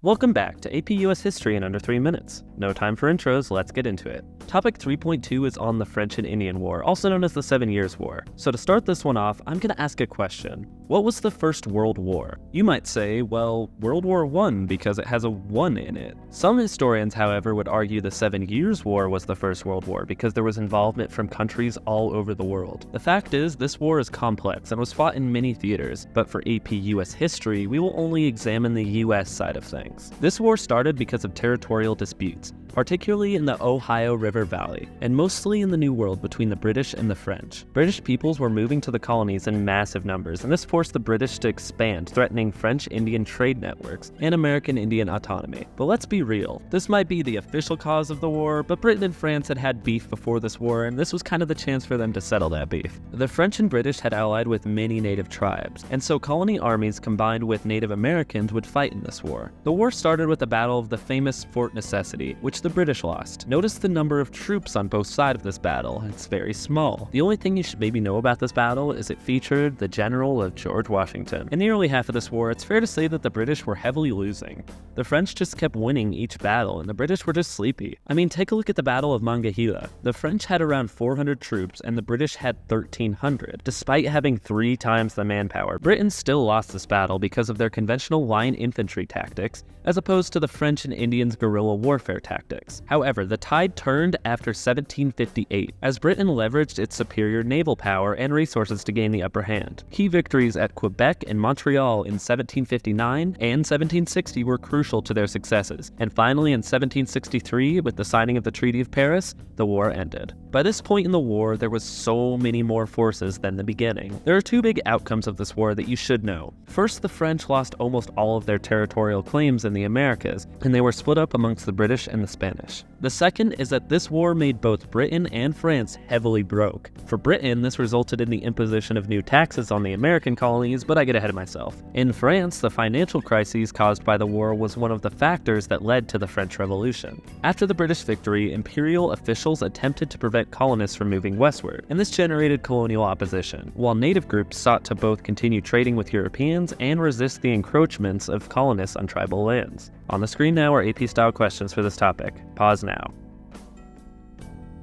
Welcome back to AP U.S. History in under 3 minutes. No time for intros, let's get into it. Topic 3.2 is on the French and Indian War, also known as the 7 Years' War. So to start this one off, I'm going to ask a question. What was the first World War? You might say, well, World War I because it has a 1 in it. Some historians, however, would argue the 7 Years' War was the first World War because there was involvement from countries all over the world. The fact is, this war is complex and was fought in many theaters, but for AP U.S. history, we will only examine the U.S. side of things. This war started because of territorial disputes, particularly in the Ohio River Valley, and mostly in the New World between the British and the French. British peoples were moving to the colonies in massive numbers, and this forced the British to expand, threatening French-Indian trade networks and American Indian autonomy. But let's be real, this might be the official cause of the war, but Britain and France had beef before this war, and this was kind of the chance for them to settle that beef. The French and British had allied with many native tribes, and so colony armies combined with Native Americans would fight in this war. The war started with the Battle of the famous Fort Necessity, which the British lost. Notice the number of troops on both sides of this battle. It's very small. The only thing you should maybe know about this battle is it featured the general of George Washington. In the early half of this war, it's fair to say that the British were heavily losing. The French just kept winning each battle, and the British were just sleepy. I mean, take a look at the Battle of Monongahela. The French had around 400 troops, and the British had 1,300. Despite having 3 times the manpower, Britain still lost this battle because of their conventional line infantry tactics, as opposed to the French and Indians' guerrilla warfare tactics. However, the tide turned after 1758, as Britain leveraged its superior naval power and resources to gain the upper hand. Key victories at Quebec and Montreal in 1759 and 1760 were crucial to their successes, and finally in 1763, with the signing of the Treaty of Paris, the war ended. By this point in the war, there was so many more forces than the beginning. There are 2 big outcomes of this war that you should know. First, the French lost almost all of their territorial claims in the Americas, and they were split up amongst the British and the Spanish. The second is that this war made both Britain and France heavily broke. For Britain, this resulted in the imposition of new taxes on the American colonies, but I get ahead of myself. In France, the financial crises caused by the war was one of the factors that led to the French Revolution. After the British victory, imperial officials attempted to prevent colonists from moving westward, and this generated colonial opposition, while native groups sought to both continue trading with Europeans and resist the encroachments of colonists on tribal lands. On the screen now are AP-style questions for this topic. Pause now.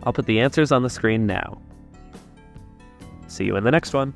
I'll put the answers on the screen now. See you in the next one.